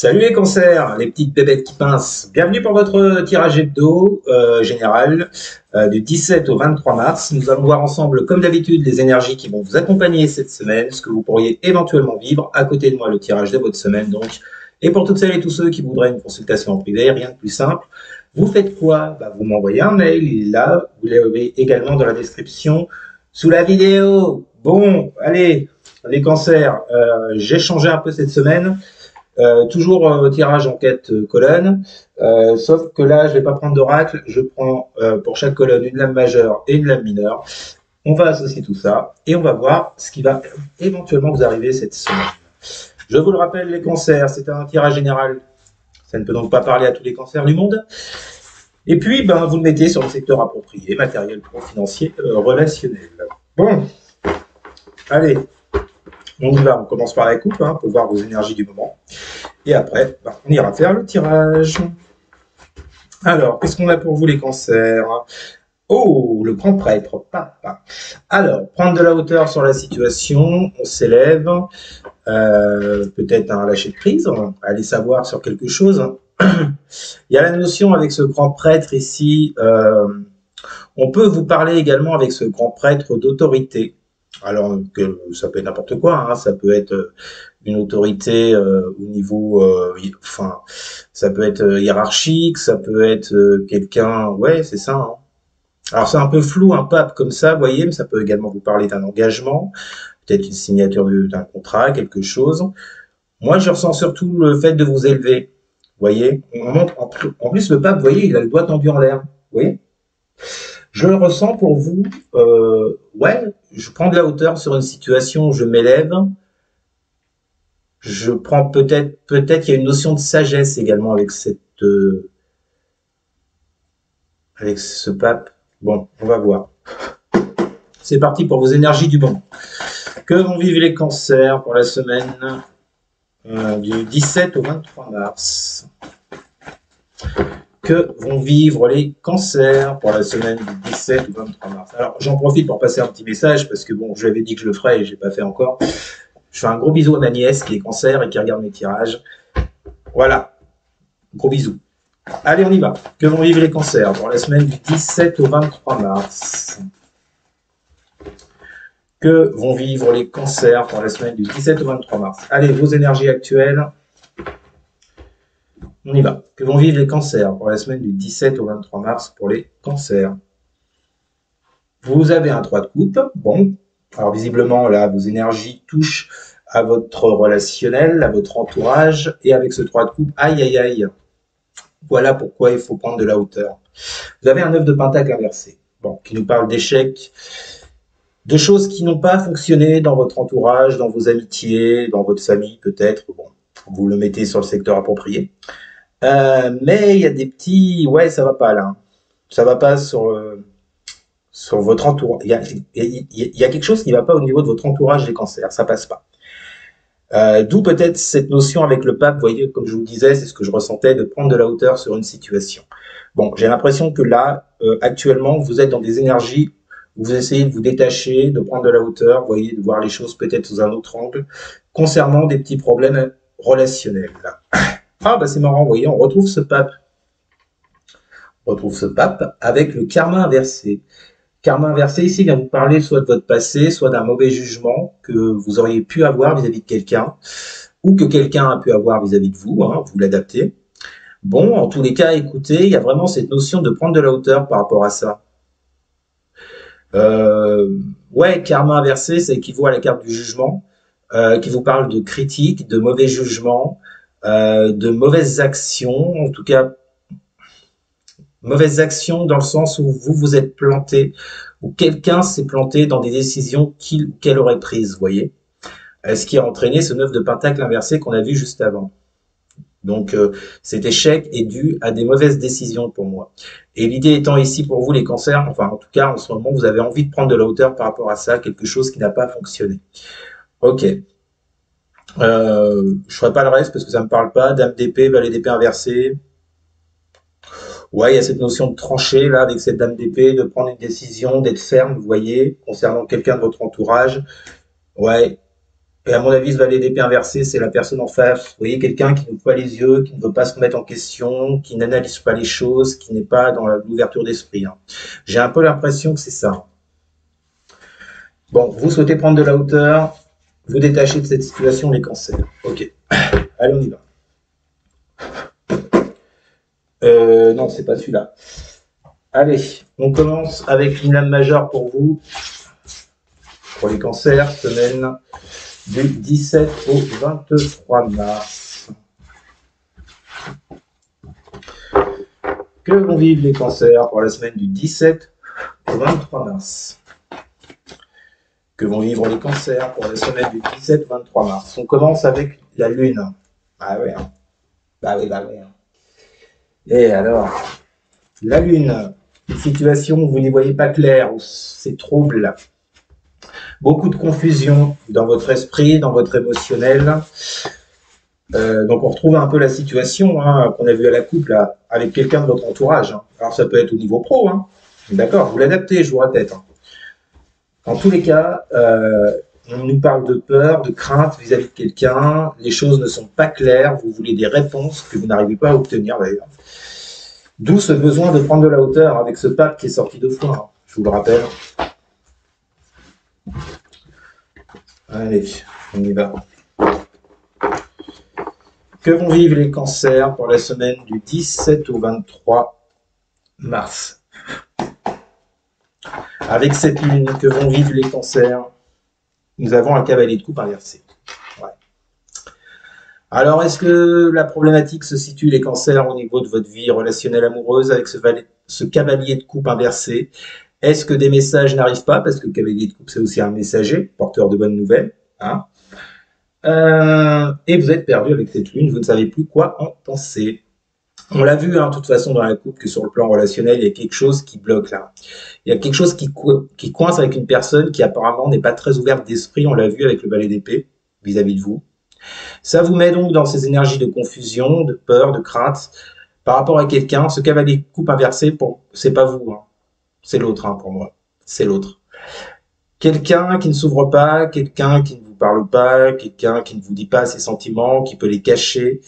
Salut les cancers, les petites bébêtes qui pincent. Bienvenue pour votre tirage hebdo général du 17 au 23 mars. Nous allons voir ensemble, comme d'habitude, les énergies qui vont vous accompagner cette semaine, ce que vous pourriez éventuellement vivre. À côté de moi, le tirage de votre semaine, donc. Et pour toutes celles et tous ceux qui voudraient une consultation en privé, rien de plus simple. Vous faites quoi? Vous m'envoyez un mail, il est là. Vous l'avez également dans la description sous la vidéo. Bon, allez, les cancers, j'ai changé un peu cette semaine. Toujours tirage en quête colonne, sauf que là, je ne vais pas prendre d'oracle, je prends pour chaque colonne une lame majeure et une lame mineure. On va associer tout ça et on va voir ce qui va éventuellement vous arriver cette semaine. Je vous le rappelle, les cancers, c'est un tirage général. Ça ne peut donc pas parler à tous les cancers du monde. Et puis, vous le mettez sur le secteur approprié, matériel, financier, relationnel. Bon, allez. On y va, on commence par la coupe pour voir vos énergies du moment. Et après, on ira faire le tirage. Alors, qu'est-ce qu'on a pour vous les cancers? Oh, le grand prêtre, papa. Alors, prendre de la hauteur sur la situation, on s'élève, peut-être un lâcher de prise, aller savoir sur quelque chose. Il y a la notion avec ce grand prêtre ici, on peut vous parler également avec ce grand prêtre d'autorité. Alors, ça peut être n'importe quoi, ça peut être une autorité au niveau, ça peut être hiérarchique, ça peut être quelqu'un, ouais, c'est ça. Alors, c'est un peu flou, un pape comme ça, vous voyez, mais ça peut également vous parler d'un engagement, peut-être une signature d'un contrat, quelque chose. Moi, je ressens surtout le fait de vous élever, vous voyez. On montre, en plus, le pape, vous voyez, il a le doigt tendu en l'air, vous voyez. Je le ressens pour vous, ouais, je prends de la hauteur sur une situation, je m'élève, je prends peut-être qu'il y a une notion de sagesse également avec avec ce pape. Bon, on va voir. C'est parti pour vos énergies du moment. Que vont vivre les cancers pour la semaine du 17 au 23 mars? Que vont vivre les cancers pour la semaine du 17 au 23 mars. Alors, j'en profite pour passer un petit message, parce que bon, je lui avais dit que je le ferais et je n'ai pas fait encore. Je fais un gros bisou à ma nièce qui est cancer et qui regarde mes tirages. Voilà, gros bisous. Allez, on y va. Que vont vivre les cancers pour la semaine du 17 au 23 mars? Que vont vivre les cancers pour la semaine du 17 au 23 mars? Allez, vos énergies actuelles. On y va. Que vont vivre les cancers pour la semaine du 17 au 23 mars pour les cancers? Vous avez un 3 de coupe. Bon, alors visiblement, là, vos énergies touchent à votre relationnel, à votre entourage. Et avec ce 3 de coupe, aïe, aïe, aïe. Voilà pourquoi il faut prendre de la hauteur. Vous avez un 9 de pentacle inversé. Bon, qui nous parle d'échecs, de choses qui n'ont pas fonctionné dans votre entourage, dans vos amitiés, dans votre famille peut-être. Bon, vous le mettez sur le secteur approprié. Mais il y a des petits... Ouais, ça va pas là. Ça va pas sur votre entourage. Il y a quelque chose qui va pas au niveau de votre entourage des cancers. Ça passe pas. D'où peut-être cette notion avec le pape, vous voyez, comme je vous disais, c'est ce que je ressentais, de prendre de la hauteur sur une situation. Bon, j'ai l'impression que là, actuellement, vous êtes dans des énergies où vous essayez de vous détacher, de prendre de la hauteur, vous voyez, de voir les choses peut-être sous un autre angle, concernant des petits problèmes relationnels. Là. Ah, c'est marrant, vous voyez, on retrouve ce pape. On retrouve ce pape avec le karma inversé. Karma inversé, ici, vient vous parler soit de votre passé, soit d'un mauvais jugement que vous auriez pu avoir vis-à-vis de quelqu'un, ou que quelqu'un a pu avoir vis-à-vis de vous, vous l'adaptez. Bon, en tous les cas, écoutez, il y a vraiment cette notion de prendre de la hauteur par rapport à ça. Ouais, karma inversé, ça équivaut à la carte du jugement, qui vous parle de critique, de mauvais jugement, de mauvaises actions, en tout cas, mauvaises actions dans le sens où vous vous êtes planté, ou quelqu'un s'est planté dans des décisions qu'elle aurait prises, vous voyez. Ce qui a entraîné ce 9 de pentacle inversé qu'on a vu juste avant. Donc, cet échec est dû à des mauvaises décisions pour moi. Et l'idée étant ici pour vous les cancers, enfin en tout cas en ce moment, vous avez envie de prendre de la hauteur par rapport à ça, quelque chose qui n'a pas fonctionné. Ok. Je ne ferai pas le reste parce que ça ne me parle pas. Dame d'épée, valet d'épée inversé. Ouais, il y a cette notion de trancher, là, avec cette dame d'épée, de prendre une décision, d'être ferme, vous voyez, concernant quelqu'un de votre entourage. Ouais, Et à mon avis, ce valet d'épée inversé, c'est la personne en face. Vous voyez, quelqu'un qui n'ouvre pas les yeux, qui ne veut pas se remettre en question, qui n'analyse pas les choses, qui n'est pas dans l'ouverture d'esprit. Hein. J'ai un peu l'impression que c'est ça. Bon, vous souhaitez prendre de la hauteur, vous détachez de cette situation les cancers. Ok, allez, on y va. Non, c'est pas celui-là. Allez, on commence avec une lame majeure pour vous. Pour les cancers, semaine du 17 au 23 mars. Que vont vivre les cancers pour la semaine du 17 au 23 mars? Que vont vivre les cancers pour la semaine du 17 au 23 mars? On commence avec la lune. Ah ouais. Bah oui. Et alors, la lune, une situation où vous n'y voyez pas clair, où c'est trouble. Beaucoup de confusion dans votre esprit, dans votre émotionnel. Donc on retrouve un peu la situation hein, qu'on a vue à la coupe là, avec quelqu'un de votre entourage. Hein. Alors ça peut être au niveau pro, hein. D'accord, vous l'adaptez, je vous répète. Hein. En tous les cas, on nous parle de peur, de crainte vis-à-vis de quelqu'un, les choses ne sont pas claires, vous voulez des réponses que vous n'arrivez pas à obtenir d'ailleurs. D'où ce besoin de prendre de la hauteur avec ce pape qui est sorti 2 fois, hein, je vous le rappelle. Allez, on y va. Que vont vivre les cancers pour la semaine du 17 au 23 mars? Avec cette lune, que vont vivre les cancers? Nous avons un cavalier de coupe inversé. Ouais. Alors, est-ce que la problématique se situe, les cancers, au niveau de votre vie relationnelle amoureuse avec ce cavalier de coupe inversé? Est-ce que des messages n'arrivent pas? Parce que le cavalier de coupe, c'est aussi un messager, porteur de bonnes nouvelles. Hein, et vous êtes perdu avec cette lune, vous ne savez plus quoi en penser. On l'a vu, hein, de toute façon, dans la coupe, que sur le plan relationnel, il y a quelque chose qui bloque là. Il y a quelque chose qui coince avec une personne qui apparemment n'est pas très ouverte d'esprit, on l'a vu avec le valet d'épée, vis-à-vis de vous. Ça vous met donc dans ces énergies de confusion, de peur, de crainte, par rapport à quelqu'un. Ce cavalier de coupe inversé, c'est pas vous, hein. C'est l'autre hein, pour moi, c'est l'autre. Quelqu'un qui ne s'ouvre pas, quelqu'un qui ne vous parle pas, quelqu'un qui ne vous dit pas ses sentiments, qui peut les cacher.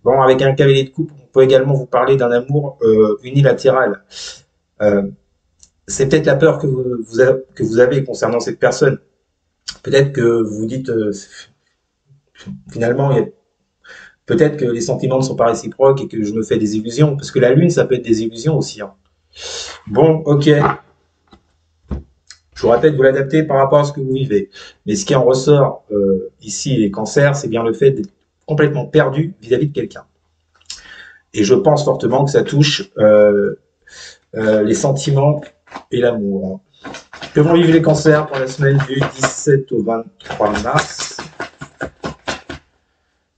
Bon, avec un cavalier de coupe, on peut également vous parler d'un amour unilatéral. C'est peut-être la peur que vous avez concernant cette personne. Peut-être que vous vous dites, finalement, peut-être que les sentiments ne sont pas réciproques et que je me fais des illusions. Parce que la lune, ça peut être des illusions aussi. Hein. Bon, ok. Je vous répète, vous l'adaptez par rapport à ce que vous vivez. Mais ce qui en ressort ici, les cancers, c'est bien le fait d'être complètement perdu vis-à-vis de quelqu'un. Et je pense fortement que ça touche les sentiments et l'amour. Que vont vivre les cancers pour la semaine du 17 au 23 mars?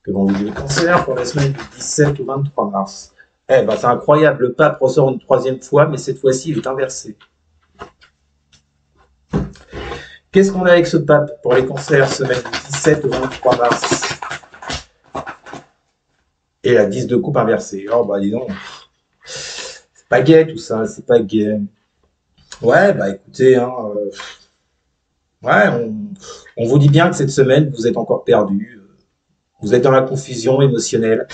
Que vont vivre les cancers pour la semaine du 17 au 23 mars? Eh ben, c'est incroyable, le pape ressort une 3e fois, mais cette fois-ci, il est inversé. Qu'est-ce qu'on a avec ce pape pour les cancers, semaine du 17 au 23 mars? Et la 10 de coupe inversée. Oh, bah, dis donc. C'est pas gai, tout ça, c'est pas gai. Ouais, bah, écoutez, hein, ouais, on vous dit bien que cette semaine, vous êtes encore perdu. Vous êtes dans la confusion émotionnelle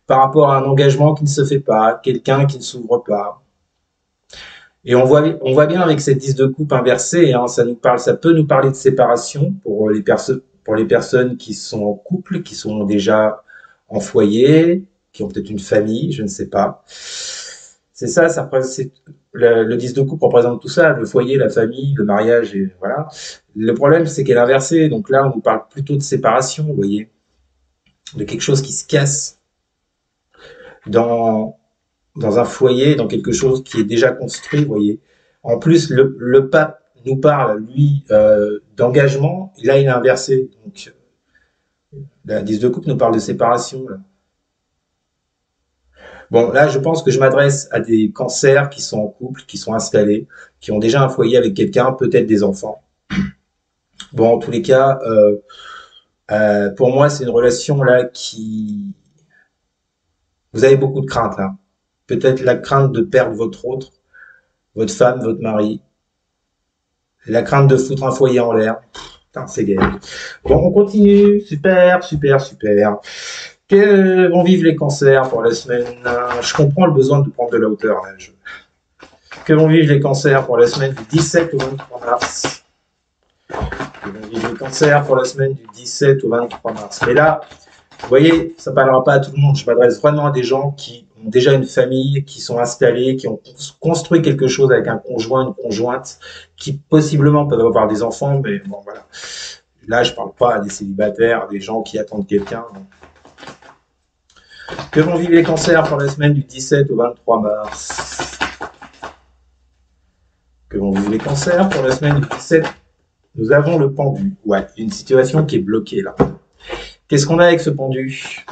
par rapport à un engagement qui ne se fait pas, quelqu'un qui ne s'ouvre pas. Et on voit bien avec cette 10 de coupe inversée, hein, ça peut nous parler de séparation pour les personnes qui sont en couple, qui sont déjà en foyer, qui ont peut-être une famille, je ne sais pas. C'est ça, le 10 de coupe représente tout ça, le foyer, la famille, le mariage, et voilà. Le problème, c'est qu'elle est inversée, donc là, on nous parle plutôt de séparation, vous voyez, de quelque chose qui se casse dans un foyer, dans quelque chose qui est déjà construit, vous voyez. En plus, le pape nous parle, lui, d'engagement, et là, il est inversé. Donc, la 10 de coupe nous parle de séparation. Là. Bon, là, je pense que je m'adresse à des cancers qui sont en couple, qui sont installés, qui ont déjà un foyer avec quelqu'un, peut-être des enfants. Bon, en tous les cas, pour moi, c'est une relation là qui... Vous avez beaucoup de crainte là. Peut-être la crainte de perdre votre femme, votre mari. La crainte de foutre un foyer en l'air. Putain, c'est gay. Bon, on continue. Super, super, super. Que vont vivre les cancers pour la semaine? Je comprends le besoin de prendre de la hauteur. Là. Que vont vivre les cancers pour la semaine du 17 au 23 mars? Que vont vivre les cancers pour la semaine du 17 au 23 mars? Mais là, vous voyez, ça ne parlera pas à tout le monde. Je m'adresse vraiment à des gens qui ont déjà une famille, qui sont installés, qui ont construit quelque chose avec un conjoint, une conjointe, qui possiblement peuvent avoir des enfants, mais bon, voilà. Là, je ne parle pas des célibataires, des gens qui attendent quelqu'un. Que vont vivre les cancers pour la semaine du 17 au 23 mars? Que vont vivre les cancers pour la semaine du 17? Nous avons le pendu. Ouais, une situation qui est bloquée là. Qu'est-ce qu'on a avec ce pendu?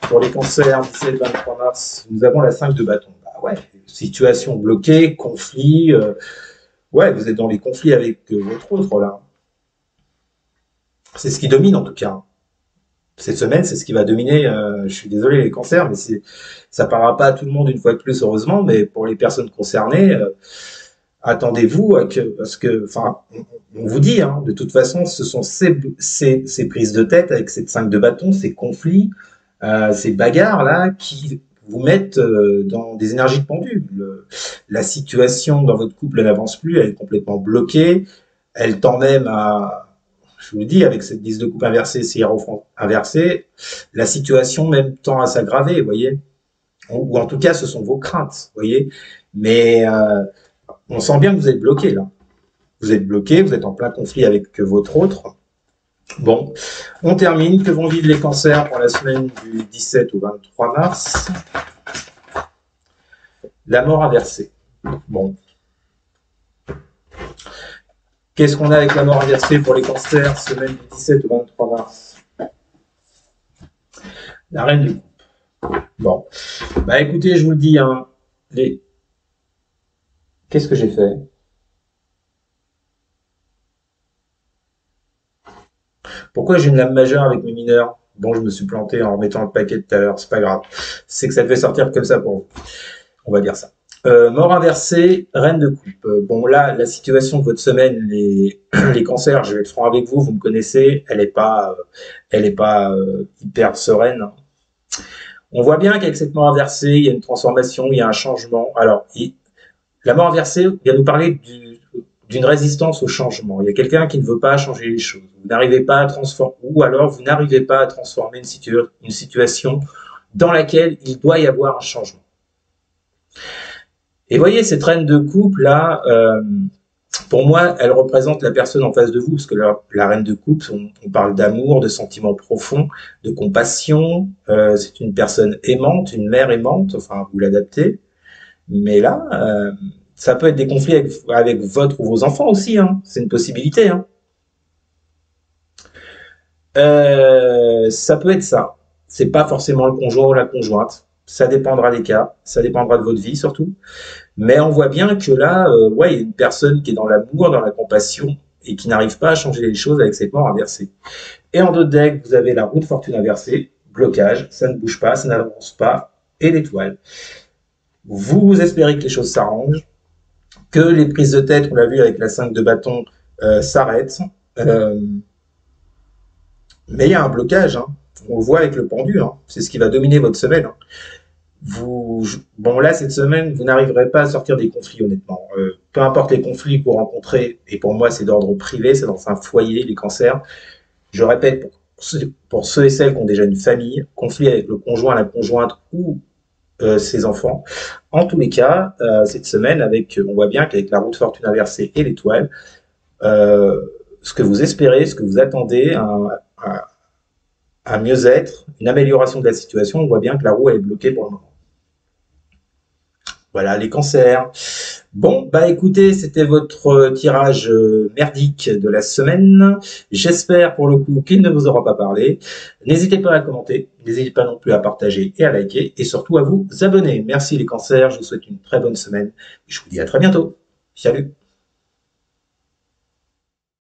Pour les cancers, 17-23 mars, nous avons la 5 de bâton. Bah ouais, situation bloquée, conflit. Ouais, vous êtes dans les conflits avec votre autre là. C'est ce qui domine en tout cas. Cette semaine, c'est ce qui va dominer. Je suis désolé les cancers, mais ça ne parlera pas à tout le monde une fois de plus, heureusement, mais pour les personnes concernées, attendez-vous à ce que, enfin, on vous dit, hein, de toute façon, ce sont ces prises de tête avec cette 5 de bâton, ces conflits, ces bagarres-là qui vous mettent dans des énergies de pendu. La situation dans votre couple n'avance plus, elle est complètement bloquée, elle tend même à... Je vous le dis, avec cette 10 de coupe inversée, ces hiérophants inversés, la situation même tend à s'aggraver, vous voyez. Ou en tout cas, ce sont vos craintes, vous voyez. Mais on sent bien que vous êtes bloqué, là. Vous êtes bloqué, vous êtes en plein conflit avec votre autre. Bon, on termine. Que vont vivre les cancers pour la semaine du 17 au 23 mars? La mort inversée. Bon. Qu'est-ce qu'on a avec la mort inversée pour les cancers, semaine du 17 au 23 mars? La reine de coupe. Bon. Bah écoutez, je vous le dis, hein, qu'est-ce que j'ai fait? Pourquoi j'ai une lame majeure avec mes mineurs? Bon, je me suis planté en remettant le paquet tout à l'heure, c'est pas grave. C'est que ça devait sortir comme ça pour vous. On va dire ça. Mort inversée, reine de coupe. Bon, là, la situation de votre semaine, les cancers, je vais être franc avec vous, vous me connaissez, elle n'est pas hyper sereine. On voit bien qu'avec cette mort inversée, il y a une transformation, il y a un changement. Alors, la mort inversée vient nous parler d'une résistance au changement. Il y a quelqu'un qui ne veut pas changer les choses. Vous n'arrivez pas à transformer, ou alors vous n'arrivez pas à transformer une situation dans laquelle il doit y avoir un changement. Et voyez, cette reine de coupe, là, pour moi, elle représente la personne en face de vous, parce que la reine de coupe, on parle d'amour, de sentiments profonds, de compassion, c'est une personne aimante, une mère aimante, enfin, vous l'adaptez. Mais là, ça peut être des conflits avec votre ou vos enfants aussi, hein, c'est une possibilité. Hein. Ça peut être ça. C'est pas forcément le conjoint ou la conjointe. Ça dépendra des cas, ça dépendra de votre vie surtout. Mais on voit bien que là, ouais, il y a une personne qui est dans l'amour, dans la compassion et qui n'arrive pas à changer les choses avec cette mort inversée. Et en d'autres decks, vous avez la roue de fortune inversée, blocage, ça ne bouge pas, ça n'avance pas, et l'étoile. Vous espérez que les choses s'arrangent, que les prises de tête, on l'a vu avec la 5 de bâton, s'arrêtent. Mais il y a un blocage, hein. On le voit avec le pendu, hein. C'est ce qui va dominer votre semaine. Hein. Bon là, cette semaine, vous n'arriverez pas à sortir des conflits, honnêtement. Peu importe les conflits que vous rencontrez, et pour moi, c'est d'ordre privé, c'est dans un foyer, les cancers. Je répète, pour ceux et celles qui ont déjà une famille, conflit avec le conjoint, la conjointe ou ses enfants. En tous les cas, cette semaine, on voit bien qu'avec la roue de fortune inversée et l'étoile, ce que vous espérez, ce que vous attendez, un mieux-être, une amélioration de la situation, on voit bien que la roue elle est bloquée pour le moment. Voilà, les cancers. Bon, bah écoutez, c'était votre tirage merdique de la semaine. J'espère pour le coup qu'il ne vous aura pas parlé. N'hésitez pas à commenter, n'hésitez pas non plus à partager et à liker, et surtout à vous abonner. Merci les cancers, je vous souhaite une très bonne semaine, et je vous dis à très bientôt. Salut!